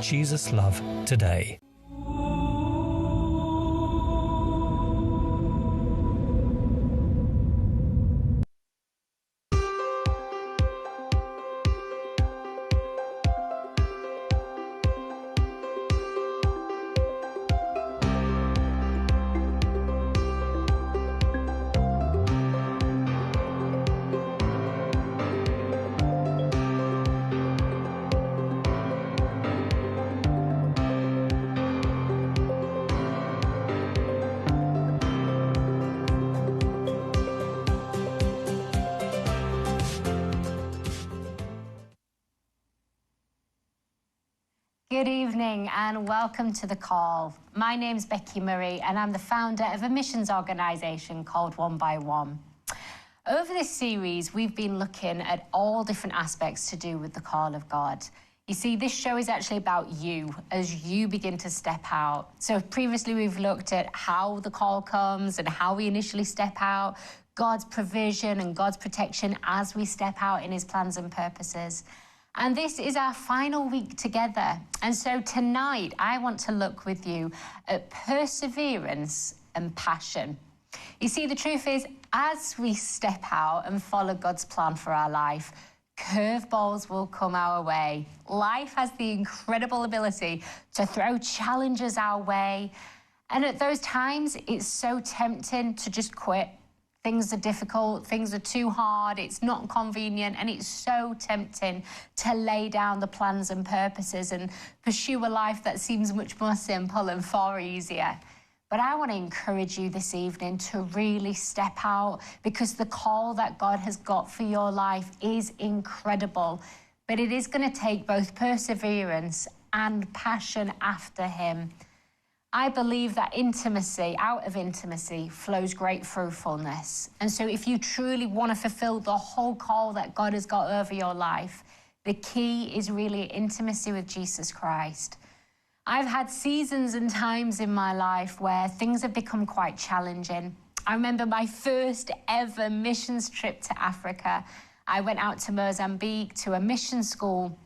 Jesus Love Today. Good evening and welcome to The Call. My name's Becky Murray and I'm the founder of a missions organisation called One by One. Over this series, we've been looking at all different aspects to do with the call of God. You see, this show is actually about you as you begin to step out. So previously we've looked at how the call comes and how we initially step out, God's provision and God's protection as we step out in his plans and purposes. And this is our final week together. And so tonight, I want to look with you at perseverance and passion. You see, the truth is, as we step out and follow God's plan for our life, curveballs will come our way. Life has the incredible ability to throw challenges our way. And at those times, it's so tempting to just quit. Things are difficult, things are too hard, it's not convenient, and it's so tempting to lay down the plans and purposes and pursue a life that seems much more simple and far easier. But I want to encourage you this evening to really step out, because the call that God has got for your life is incredible. But it is going to take both perseverance and passion after him. I believe that out of intimacy flows great fruitfulness. And so if you truly want to fulfill the whole call that God has got over your life, the key is really intimacy with Jesus Christ. I've had seasons and times in my life where things have become quite challenging. I remember my first ever missions trip to Africa. I went out to Mozambique to a mission school.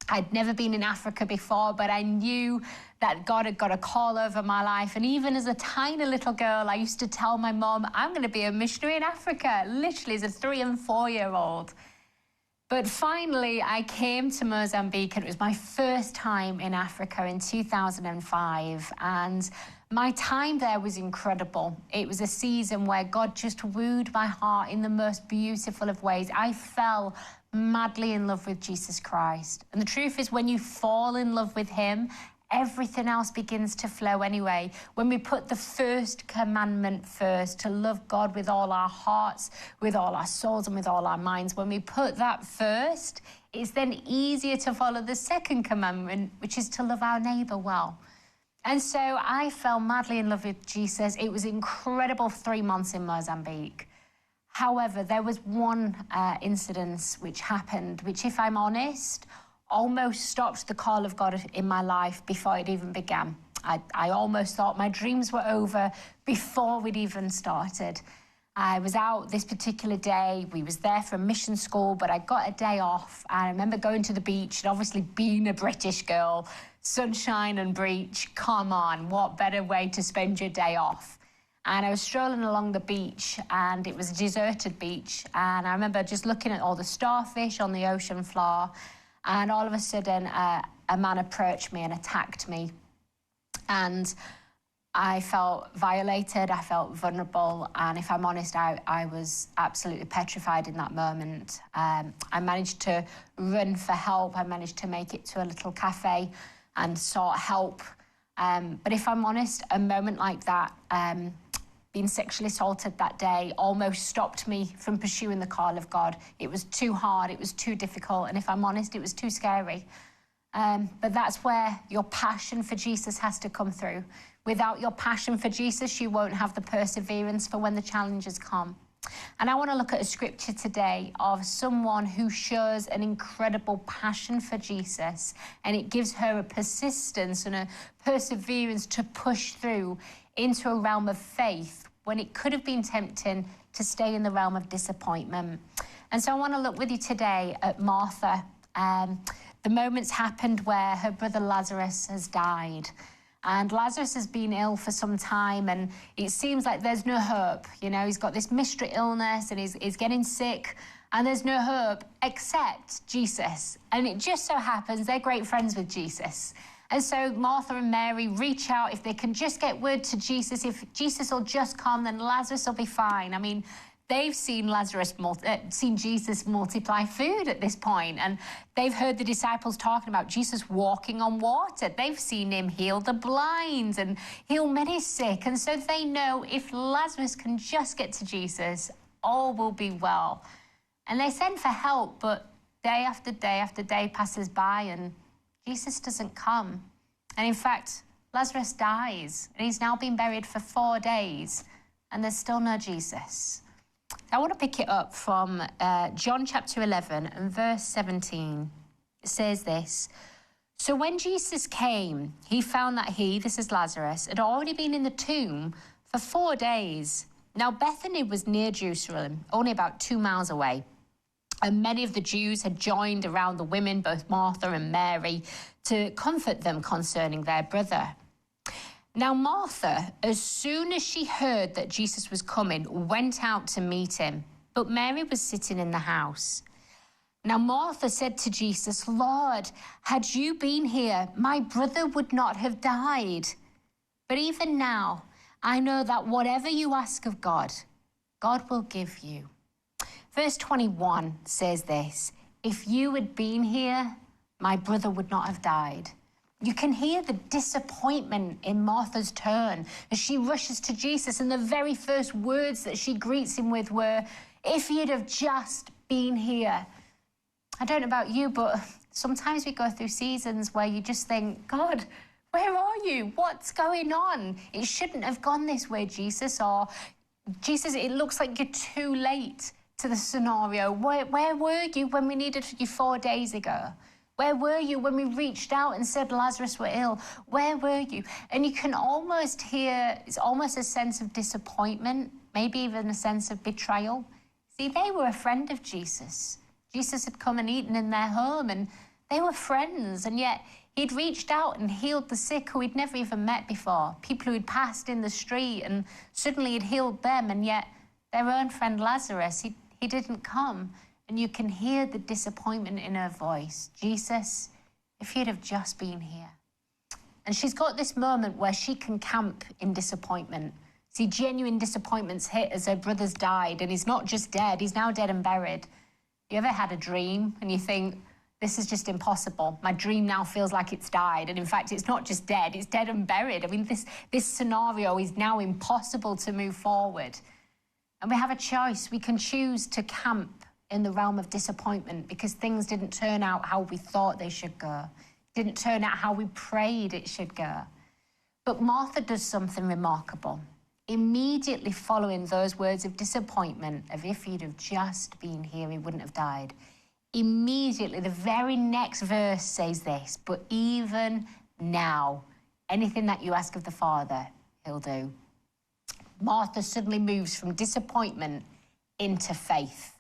I'd never been in Africa before, but I knew that God had got a call over my life. And even as a tiny little girl, I used to tell my mom, I'm going to be a missionary in Africa, literally as a 3- and 4-year-old. But finally, I came to Mozambique, and it was my first time in Africa in 2005. And my time there was incredible. It was a season where God just wooed my heart in the most beautiful of ways. I fell madly in love with Jesus Christ. And the truth is, when you fall in love with him, everything else begins to flow anyway. When we put the first commandment first, to love God with all our hearts, with all our souls, and with all our minds, when we put that first, it's then easier to follow the second commandment, which is to love our neighbour well. And so I fell madly in love with Jesus. It was incredible 3 months in Mozambique. However, there was one incident which happened, which, if I'm honest, almost stopped the call of God in my life before it even began. I almost thought my dreams were over before we'd even started. I was out this particular day. We was there for a mission school, but I got a day off. And I remember going to the beach, and obviously being a British girl, sunshine and beach, come on, what better way to spend your day off? And I was strolling along the beach, and it was a deserted beach. And I remember just looking at all the starfish on the ocean floor. And all of a sudden, a man approached me and attacked me. And I felt violated, I felt vulnerable. And if I'm honest, I was absolutely petrified in that moment. I managed to run for help. I managed to make it to a little cafe and sought help. But if I'm honest, a moment like that, being sexually assaulted that day, almost stopped me from pursuing the call of God. It was too hard, it was too difficult, and if I'm honest, it was too scary. But that's where your passion for Jesus has to come through. Without your passion for Jesus, you won't have the perseverance for when the challenges come. And I want to look at a scripture today of someone who shows an incredible passion for Jesus, and it gives her a persistence and a perseverance to push through into a realm of faith when it could have been tempting to stay in the realm of disappointment. And so I want to look with you today at Martha. the moment's happened where her brother Lazarus has died. And Lazarus has been ill for some time, and it seems like there's no hope. You know, he's got this mystery illness, and he's getting sick, and there's no hope except Jesus. And it just so happens they're great friends with Jesus. And so Martha and Mary reach out. If they can just get word to Jesus, if Jesus will just come, then Lazarus will be fine. I mean, they've seen Jesus multiply food at this point, and they've heard the disciples talking about Jesus walking on water. They've seen him heal the blind and heal many sick, and so they know if Lazarus can just get to Jesus, all will be well. And they send for help, but day after day after day passes by, and Jesus doesn't come. And in fact, Lazarus dies, and he's now been buried for 4 days, and there's still no Jesus. I want to pick it up from John chapter 11 and verse 17. It says this: "So when Jesus came, he found that he," this is Lazarus, "had already been in the tomb for 4 days. Now Bethany was near Jerusalem, only about 2 miles away. And many of the Jews had joined around the women, both Martha and Mary, to comfort them concerning their brother. Now Martha, as soon as she heard that Jesus was coming, went out to meet him, but Mary was sitting in the house. Now Martha said to Jesus, 'Lord, had you been here, my brother would not have died. But even now, I know that whatever you ask of God, God will give you.' Verse 21 says this: 'If you had been here, my brother would not have died.' You can hear the disappointment in Martha's tone as she rushes to Jesus, and the very first words that she greets him with were, 'If you'd have just been here.' I don't know about you, but sometimes we go through seasons where you just think, 'God, where are you? What's going on? It shouldn't have gone this way, Jesus.' Or, 'Jesus, it looks like you're too late to the scenario. Where were you when we needed you 4 days ago? Where were you when we reached out and said Lazarus were ill? Where were you?' And you can almost hear, it's almost a sense of disappointment, maybe even a sense of betrayal. See, they were a friend of Jesus. Jesus had come and eaten in their home, and they were friends, and yet he'd reached out and healed the sick who he'd never even met before, people who had passed in the street, and suddenly he'd healed them, and yet their own friend Lazarus, he didn't come. And you can hear the disappointment in her voice. 'Jesus, if you'd have just been here.' And she's got this moment where she can camp in disappointment. See, genuine disappointments hit as her brother's died, and he's not just dead, he's now dead and buried. You ever had a dream and you think, this is just impossible. My dream now feels like it's died. And in fact, it's not just dead, it's dead and buried. I mean, this scenario is now impossible to move forward. And we have a choice. We can choose to camp in the realm of disappointment because things didn't turn out how we thought they should go, didn't turn out how we prayed it should go. But Martha does something remarkable. Immediately following those words of disappointment of "if he'd have just been here, he wouldn't have died," immediately the very next verse says this: "But even now, anything that you ask of the Father, he'll do." Martha suddenly moves from disappointment into faith.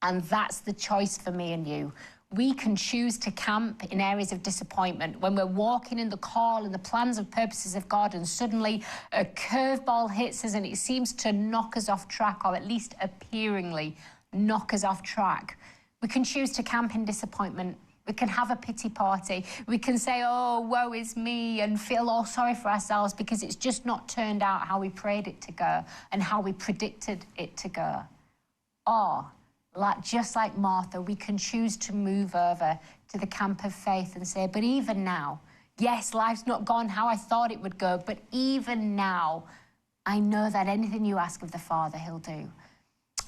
And that's the choice for me and you. We can choose to camp in areas of disappointment when we're walking in the call and the plans and purposes of God, and suddenly a curveball hits us and it seems to knock us off track, or at least appearingly knock us off track. We can choose to camp in disappointment. We can have a pity party. We can say, "Oh, woe is me," and feel all sorry for ourselves because it's just not turned out how we prayed it to go and how we predicted it to go. Or, just like Martha, we can choose to move over to the camp of faith and say, "But even now, yes, life's not gone how I thought it would go, but even now, I know that anything you ask of the Father, he'll do."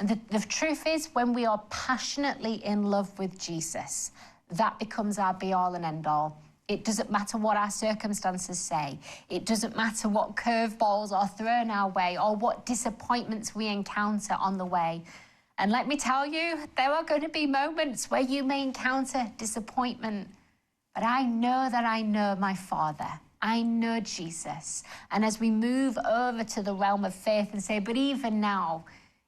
And the truth is, when we are passionately in love with Jesus, that becomes our be-all and end-all. It doesn't matter what our circumstances say. It doesn't matter what curveballs are thrown our way or what disappointments we encounter on the way. And let me tell you, there are going to be moments where you may encounter disappointment. But I know my Father. I know Jesus. And as we move over to the realm of faith and say, "But even now,"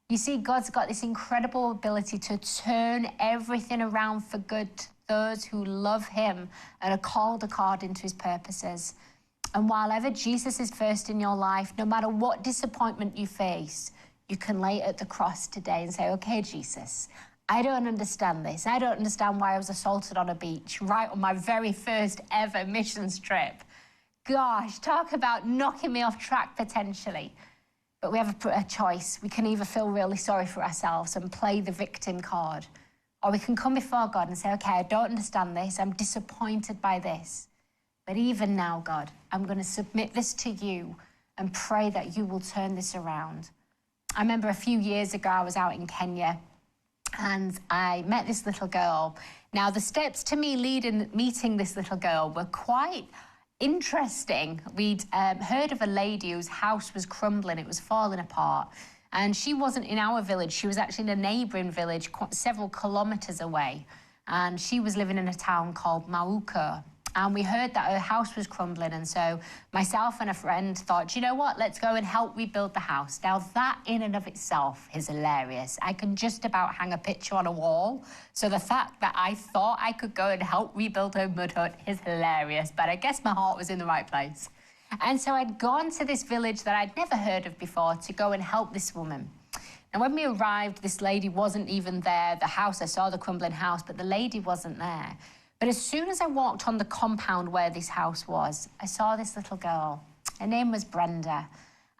you see, God's got this incredible ability to turn everything around for good those who love him and are called according to his purposes. And while ever Jesus is first in your life, no matter what disappointment you face, you can lay it at the cross today and say, okay, Jesus, I don't understand this. I don't understand why I was assaulted on a beach right on my very first ever missions trip. Gosh, talk about knocking me off track potentially. But we have a choice. We can either feel really sorry for ourselves and play the victim card, or we can come before God and say, okay, I don't understand this. I'm disappointed by this. But even now, God, I'm going to submit this to you and pray that you will turn this around. I remember a few years ago, I was out in Kenya and I met this little girl. Now, the steps to me meeting this little girl were quite interesting. We'd heard of a lady whose house was crumbling. It was falling apart. And she wasn't in our village. She was actually in a neighbouring village several kilometres away. And she was living in a town called Mauko. And we heard that her house was crumbling. And so myself and a friend thought, you know what, let's go and help rebuild the house. Now, that in and of itself is hilarious. I can just about hang a picture on a wall. So the fact that I thought I could go and help rebuild her mud hut is hilarious. But I guess my heart was in the right place. And so I'd gone to this village that I'd never heard of before to go and help this woman. And when we arrived, this lady wasn't even there. The house, I saw the crumbling house, but the lady wasn't there. But as soon as I walked on the compound where this house was, I saw this little girl. Her name was Brenda.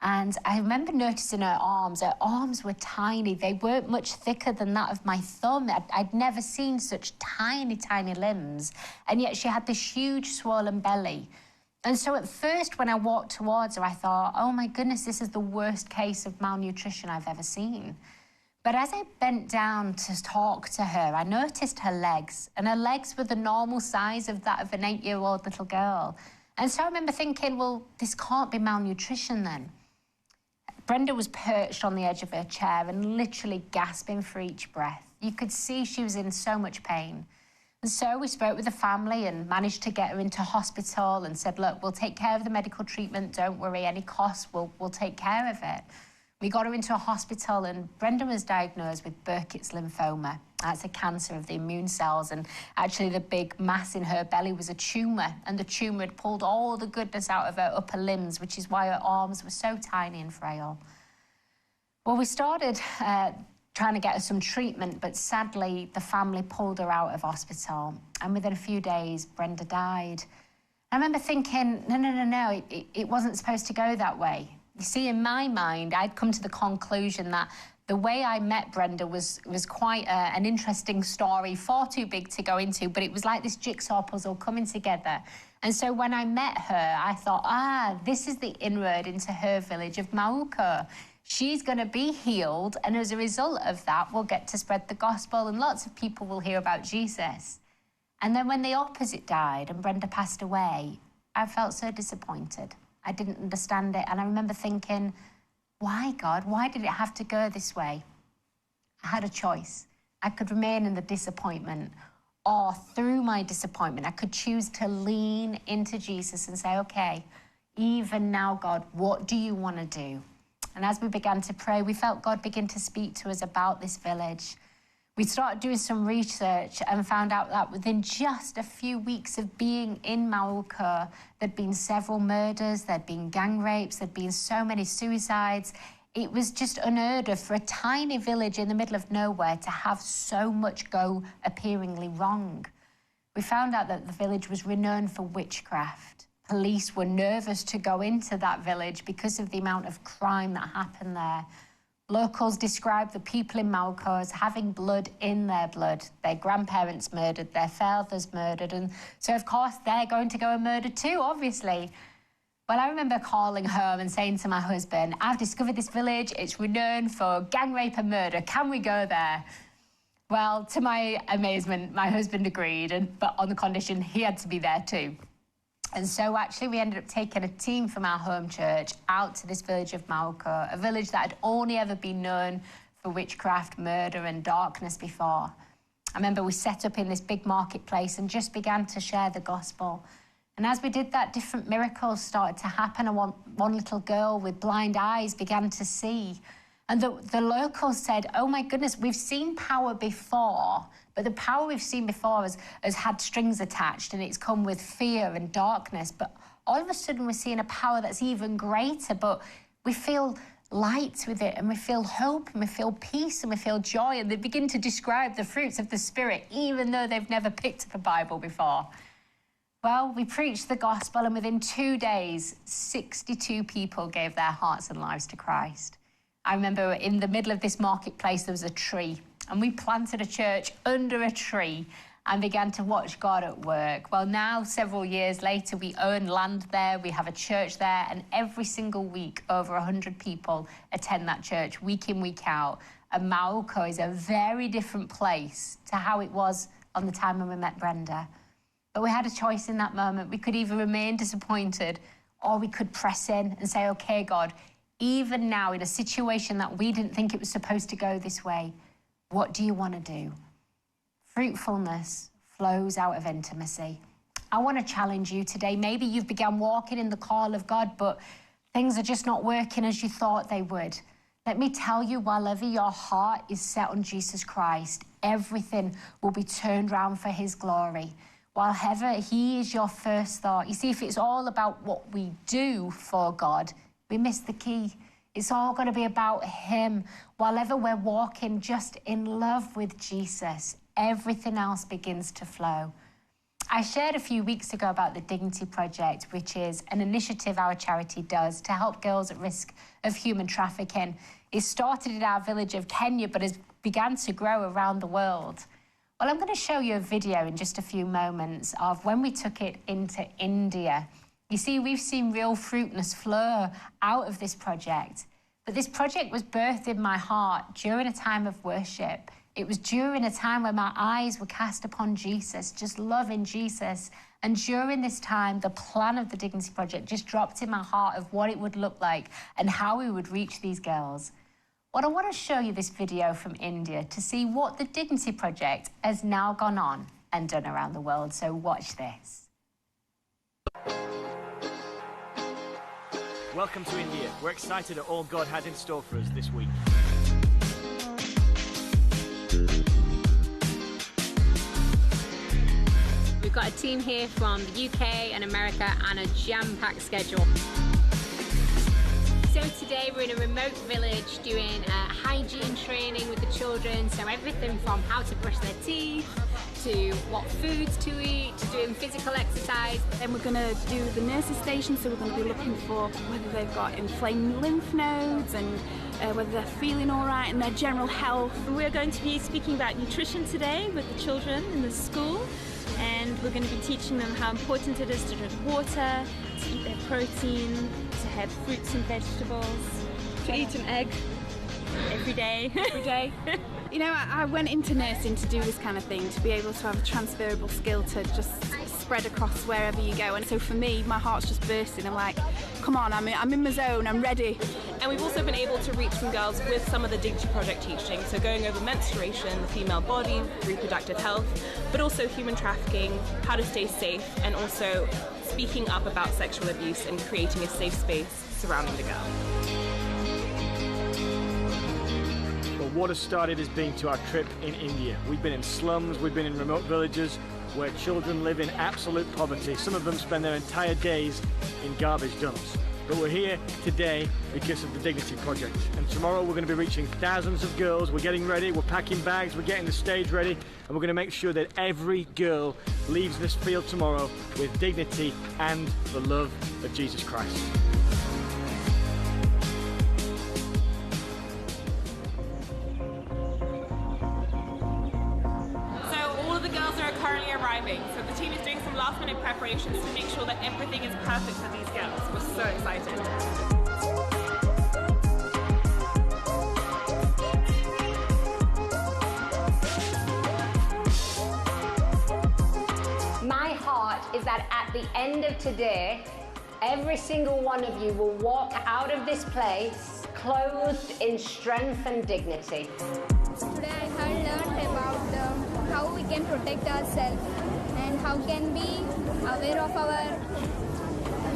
And I remember noticing her arms. Her arms were tiny. They weren't much thicker than that of my thumb. I'd never seen such tiny, tiny limbs. And yet she had this huge swollen belly. And so at first, when I walked towards her, I thought, oh my goodness, this is the worst case of malnutrition I've ever seen. But as I bent down to talk to her, I noticed her legs, and her legs were the normal size of that of an 8-year-old little girl. And so I remember thinking, well, this can't be malnutrition then. Brenda was perched on the edge of her chair and literally gasping for each breath. You could see she was in so much pain. And so we spoke with the family and managed to get her into hospital and said, look, we'll take care of the medical treatment, don't worry, any costs, we'll take care of it. We got her into a hospital and Brenda was diagnosed with Burkitt's lymphoma. That's a cancer of the immune cells, and actually the big mass in her belly was a tumour, and the tumour had pulled all the goodness out of her upper limbs, which is why her arms were so tiny and frail. Well, we started trying to get her some treatment, but sadly the family pulled her out of hospital, and within a few days Brenda died. I remember thinking, no, it wasn't supposed to go that way. You see, in my mind, I'd come to the conclusion that the way I met Brenda was quite an interesting story, far too big to go into, but it was like this jigsaw puzzle coming together. And so when I met her, I thought, this is the inroad into her village of Mauko. She's going to be healed, and as a result of that, we'll get to spread the gospel, and lots of people will hear about Jesus. And then when the opposite died and Brenda passed away, I felt so disappointed. I didn't understand it. And I remember thinking, why, God? Why did it have to go this way? I had a choice. I could remain in the disappointment, or through my disappointment, I could choose to lean into Jesus and say, okay, even now, God, what do you want to do? And as we began to pray, we felt God begin to speak to us about this village. We started doing some research and found out that within just a few weeks of being in Mauko, there'd been several murders, there'd been gang rapes, there'd been so many suicides. It was just unheard of for a tiny village in the middle of nowhere to have so much go appearingly wrong. We found out that the village was renowned for witchcraft. Police were nervous to go into that village because of the amount of crime that happened there. Locals describe the people in Mauko as having blood in their blood. Their grandparents murdered, their fathers murdered, and so, of course, they're going to go and murder too, obviously. Well, I remember calling home and saying to my husband, I've discovered this village, it's renowned for gang rape and murder, can we go there? Well, to my amazement, my husband agreed, but on the condition he had to be there too. And so actually we ended up taking a team from our home church out to this village of Mauko, a village that had only ever been known for witchcraft, murder and darkness before. I remember we set up in this big marketplace and just began to share the gospel. And as we did that, different miracles started to happen. And one little girl with blind eyes began to see. And the locals said, oh my goodness, we've seen power before, but the power we've seen before has had strings attached and it's come with fear and darkness. But all of a sudden we're seeing a power that's even greater, but we feel light with it, and we feel hope, and we feel peace, and we feel joy. And they begin to describe the fruits of the Spirit, even though they've never picked up a Bible before. Well, we preached the gospel, and within 2 days, 62 people gave their hearts and lives to Christ. I remember in the middle of this marketplace, there was a tree, and we planted a church under a tree and began to watch God at work. Well, now, several years later, we own land there, we have a church there, and every single week, over 100 people attend that church, week in, week out. And Morocco is a very different place to how it was on the time when we met Brenda. But we had a choice in that moment. We could either remain disappointed, or we could press in and say, okay, God, even now, in a situation that we didn't think it was supposed to go this way, what do you want to do? Fruitfulness flows out of intimacy. I want to challenge you today. Maybe you've begun walking in the call of God, but things are just not working as you thought they would. Let me tell you, wherever your heart is set on Jesus Christ, everything will be turned around for his glory. Wherever he is your first thought. You see, if it's all about what we do for God, we miss the key. It's all going to be about him. Wherever we're walking just in love with Jesus, everything else begins to flow. I shared a few weeks ago about the Dignity Project, which is an initiative our charity does to help girls at risk of human trafficking. It started in our village of Kenya, but has begun to grow around the world. Well, I'm going to show you a video in just a few moments of when we took it into India. You see, we've seen real fruitfulness flow out of this project. But this project was birthed in my heart during a time of worship. It was during a time when my eyes were cast upon Jesus, just loving Jesus. And during this time, the plan of the Dignity Project just dropped in my heart of what it would look like and how we would reach these girls. Well, I want to show you this video from India to see what the Dignity Project has now gone on and done around the world. So watch this. Welcome to India. We're excited at all God has in store for us this week. We've got a team here from the UK and America and a jam-packed schedule. So today we're in a remote village doing hygiene training with the children. So everything from how to brush their teeth, to what foods to eat, to doing physical exercise. Then we're going to do the nurses station, so we're going to be looking for whether they've got inflamed lymph nodes and whether they're feeling all right and their general health. We're going to be speaking about nutrition today with the children in the school, and we're going to be teaching them how important it is to drink water, to eat their protein, to have fruits and vegetables, to eat an egg every day. You know, I went into nursing to do this kind of thing, to be able to have a transferable skill to just spread across wherever you go. And so for me, my heart's just bursting. I'm like, come on, I'm in my zone, I'm ready. And we've also been able to reach some girls with some of the Dignity Project teaching, so going over menstruation, the female body, reproductive health, but also human trafficking, how to stay safe, and also speaking up about sexual abuse and creating a safe space surrounding the girl. Well, what has started as being to our trip in India. We've been in slums, we've been in remote villages where children live in absolute poverty. Some of them spend their entire days in garbage dumps. But we're here today because of the Dignity Project. And tomorrow we're going to be reaching thousands of girls. We're getting ready, we're packing bags, we're getting the stage ready, and we're going to make sure that every girl leaves this field tomorrow with dignity and the love of Jesus Christ. So the team is doing some last minute preparations to make sure that everything is perfect for these girls. We're so excited. My heart is that at the end of today, every single one of you will walk out of this place clothed in strength and dignity. Today I have learned about how we can protect ourselves and how can be aware of our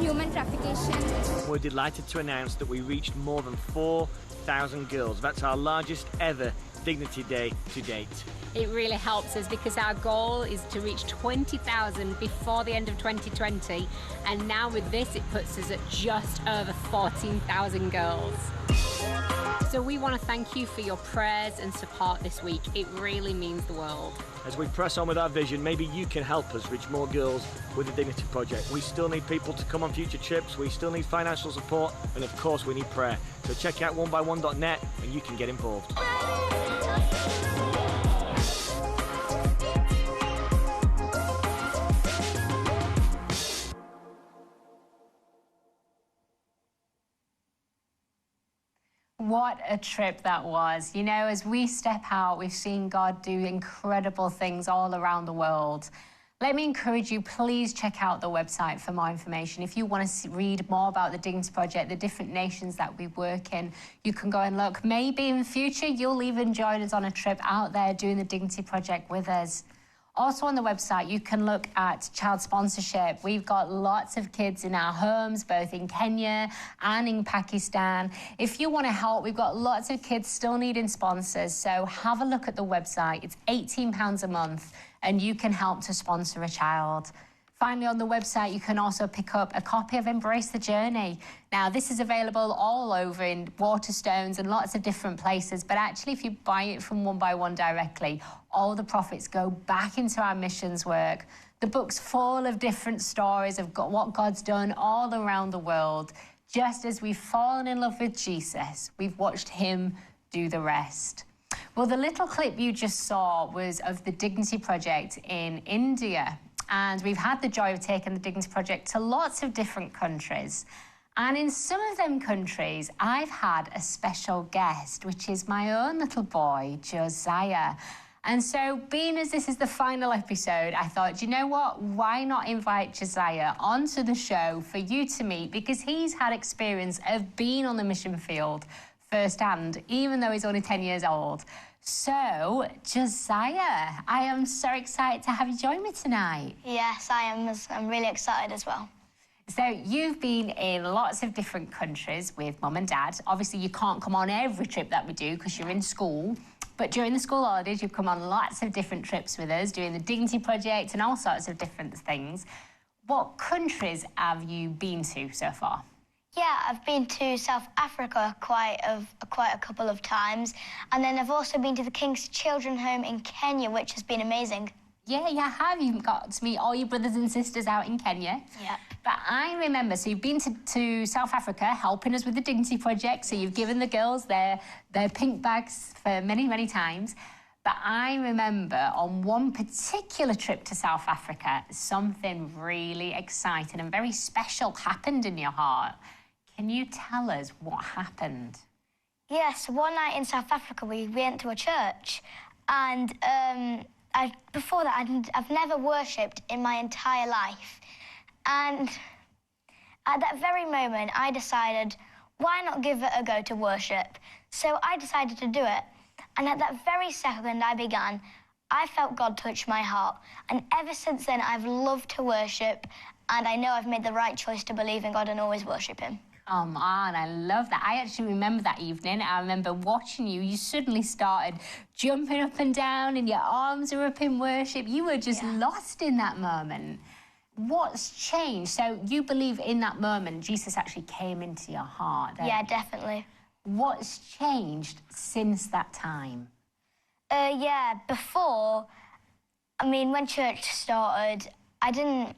human trafficking. We're delighted to announce that we reached more than 4,000 girls. That's our largest ever Dignity Day to date. It really helps us because our goal is to reach 20,000 before the end of 2020, and now with this it puts us at just over 14,000 girls. So we want to thank you for your prayers and support this week. It really means the world. As we press on with our vision, maybe you can help us reach more girls with the Dignity Project. We still need people to come on future trips, we still need financial support, and of course we need prayer. So check out onebyone.net and you can get involved. What a trip that was. You know, as we step out, we've seen God do incredible things all around the world. Let me encourage you, please check out the website for more information. If you want to read more about the Dignity Project, the different nations that we work in, you can go and look. Maybe in the future, you'll even join us on a trip out there doing the Dignity Project with us. Also on the website, you can look at child sponsorship. We've got lots of kids in our homes, both in Kenya and in Pakistan. If you want to help, we've got lots of kids still needing sponsors. So have a look at the website. It's £18 a month, and you can help to sponsor a child. Finally, on the website, you can also pick up a copy of Embrace the Journey. Now, this is available all over in Waterstones and lots of different places, but actually, if you buy it from One by One directly, all the profits go back into our missions work. The book's full of different stories of what God's done all around the world. Just as we've fallen in love with Jesus, we've watched him do the rest. Well, the little clip you just saw was of the Dignity Project in India. And we've had the joy of taking the Dignity Project to lots of different countries. And in some of them countries, I've had a special guest, which is my own little boy, Josiah. And so, being as this is the final episode, I thought, you know what? Why not invite Josiah onto the show for you to meet? Because he's had experience of being on the mission field firsthand, even though he's only 10 years old. So, Josiah, I am so excited to have you join me tonight. Yes, I am. I'm really excited as well. So, you've been in lots of different countries with Mum and Dad. Obviously, you can't come on every trip that we do because you're in school. But during the school holidays, you've come on lots of different trips with us, doing the Dignity Project and all sorts of different things. What countries have you been to so far? Yeah, I've been to South Africa quite a couple of times, and then I've also been to the King's Children Home in Kenya, which has been amazing. Yeah, you have. You've got to meet all your brothers and sisters out in Kenya. Yeah. But I remember, so you've been to South Africa helping us with the Dignity Project, so you've given the girls their pink bags for many, many times. But I remember on one particular trip to South Africa, something really exciting and very special happened in your heart. Can you tell us what happened? Yes, one night in South Africa we went to a church, and before that I've never worshipped in my entire life. And at that very moment I decided, why not give it a go to worship? So I decided to do it, and at that very second I began, I felt God touch my heart, and ever since then I've loved to worship, and I know I've made the right choice to believe in God and always worship him. Come on, I love that. I actually remember that evening. I remember watching you. You suddenly started jumping up and down and your arms are up in worship. You were just lost in that moment. What's changed? So you believe in that moment Jesus actually came into your heart, don't Yeah, you? definitely. What's changed since that time? Yeah, before, when church started, I didn't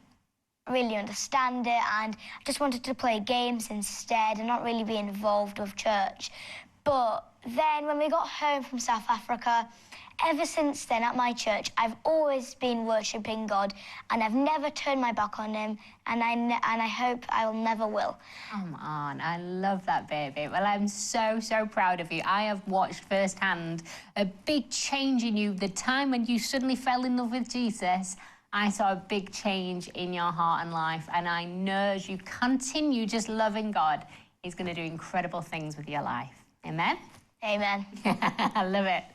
really understand it, and I just wanted to play games instead and not really be involved with church. But then when we got home from South Africa, ever since then at my church, I've always been worshipping God, and I've never turned my back on him, and I hope I will never will. Come on, I love that, baby. Well, I'm so, so proud of you. I have watched firsthand a big change in you. The time when you suddenly fell in love with Jesus, I saw a big change in your heart and life, and I know as you continue just loving God, he's going to do incredible things with your life. Amen? Amen. I love it.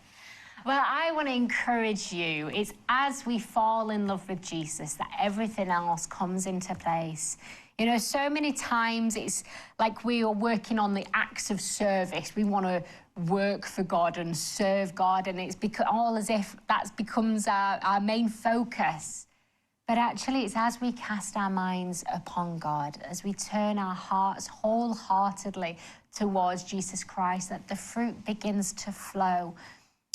Well, I want to encourage you. It's as we fall in love with Jesus that everything else comes into place. You know, so many times it's like we are working on the acts of service. We want to work for God and serve God, and it's all as if that becomes our main focus. But actually, it's as we cast our minds upon God, as we turn our hearts wholeheartedly towards Jesus Christ, that the fruit begins to flow.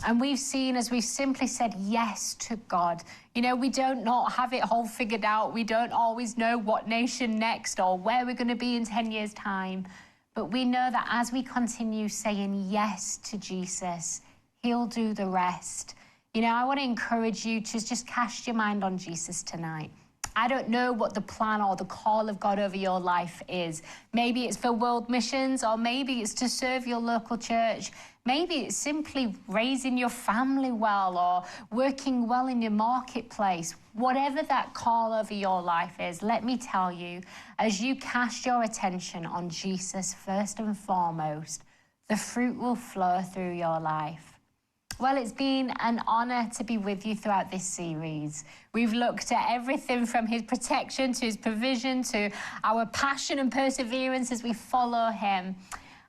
And we've seen, as we've simply said yes to God, you know, we don't not have it all figured out. We don't always know what nation next or where we're going to be in 10 years' time. But we know that as we continue saying yes to Jesus, he'll do the rest. You know, I want to encourage you to just cast your mind on Jesus tonight. I don't know what the plan or the call of God over your life is. Maybe it's for world missions, or maybe it's to serve your local church. Maybe it's simply raising your family well or working well in your marketplace. Whatever that call over your life is, let me tell you, as you cast your attention on Jesus first and foremost, the fruit will flow through your life. Well, it's been an honour to be with you throughout this series. We've looked at everything from his protection to his provision to our passion and perseverance as we follow him.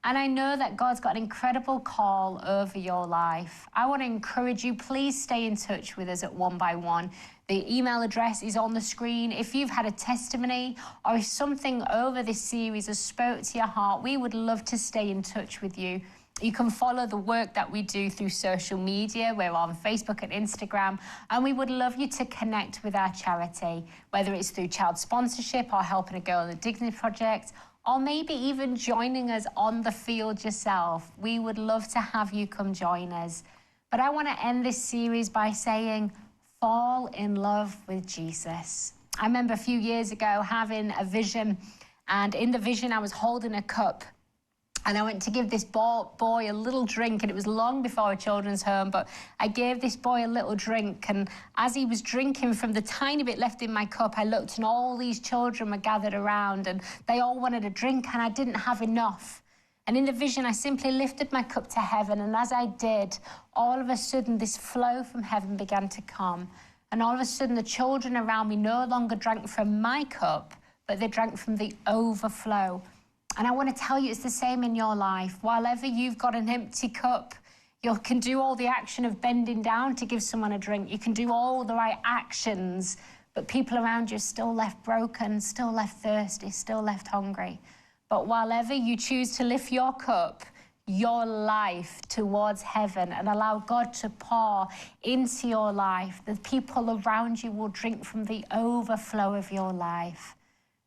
And I know that God's got an incredible call over your life. I want to encourage you, please stay in touch with us at One by One. The email address is on the screen. If you've had a testimony or if something over this series has spoke to your heart, we would love to stay in touch with you. You can follow the work that we do through social media. We're on Facebook and Instagram, and we would love you to connect with our charity, whether it's through child sponsorship or helping a girl in the Dignity Project, or maybe even joining us on the field yourself. We would love to have you come join us. But I want to end this series by saying, fall in love with Jesus. I remember a few years ago having a vision, and in the vision I was holding a cup. And I went to give this boy a little drink, and it was long before a children's home, but I gave this boy a little drink, and as he was drinking from the tiny bit left in my cup, I looked and all these children were gathered around, and they all wanted a drink, and I didn't have enough. And in the vision, I simply lifted my cup to heaven, and as I did, all of a sudden, this flow from heaven began to come. And all of a sudden, the children around me no longer drank from my cup, but they drank from the overflow. And I want to tell you, it's the same in your life. While ever you've got an empty cup, you can do all the action of bending down to give someone a drink. You can do all the right actions, but people around you are still left broken, still left thirsty, still left hungry. But while ever you choose to lift your cup, your life towards heaven, and allow God to pour into your life, the people around you will drink from the overflow of your life.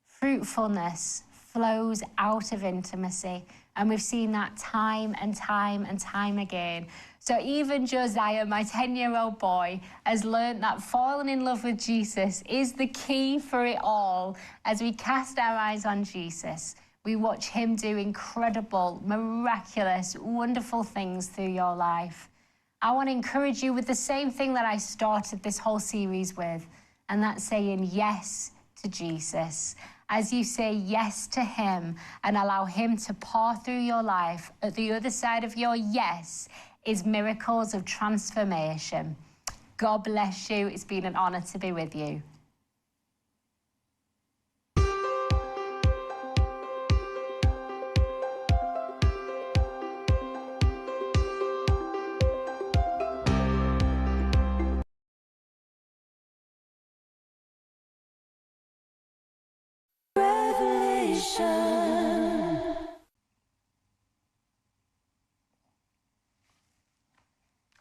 Fruitfulness flows out of intimacy, and we've seen that time and time and time again. So even Josiah, my 10-year-old boy, has learned that falling in love with Jesus is the key for it all. As we cast our eyes on Jesus, we watch him do incredible, miraculous, wonderful things through your life. I want to encourage you with the same thing that I started this whole series with, and that's saying yes to Jesus. As you say yes to him and allow him to pour through your life, at the other side of your yes is miracles of transformation. God bless you. It's been an honor to be with you.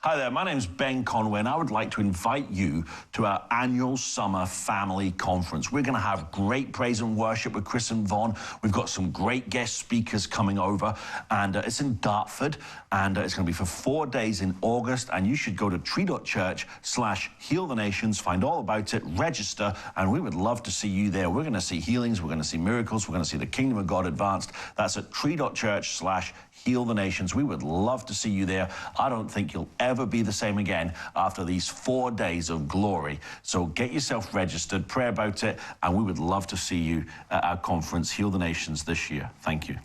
Hi there, my name's Ben Conway, and I would like to invite you to our annual summer family conference. We're going to have great praise and worship with Chris and Vaughn. We've got some great guest speakers coming over, and it's in Dartford, and it's going to be for 4 days in August, and you should go to tree.church/healthenations, find all about it, register, and we would love to see you there. We're going to see healings, we're going to see miracles, we're going to see the kingdom of God advanced. That's at tree.church/healthenations. We would love to see you there. I don't think you'll ever be the same again after these 4 days of glory. So get yourself registered, pray about it, and we would love to see you at our conference, Heal the Nations, this year. Thank you.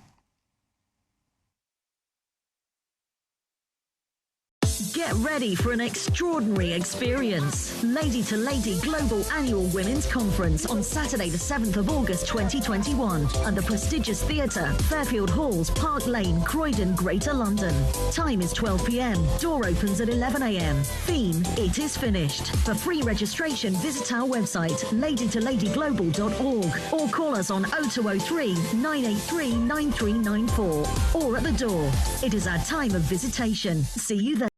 Get Get ready for an extraordinary experience. Lady to Lady Global Annual Women's Conference on Saturday the 7th of August 2021 at the prestigious theatre, Fairfield Halls, Park Lane, Croydon, Greater London. Time is 12 p.m. Door opens at 11 a.m. Theme, It is Finished. For free registration, visit our website, ladytoladyglobal.org, or call us on 0203 983 9394, or at the door. It is our time of visitation. See you there.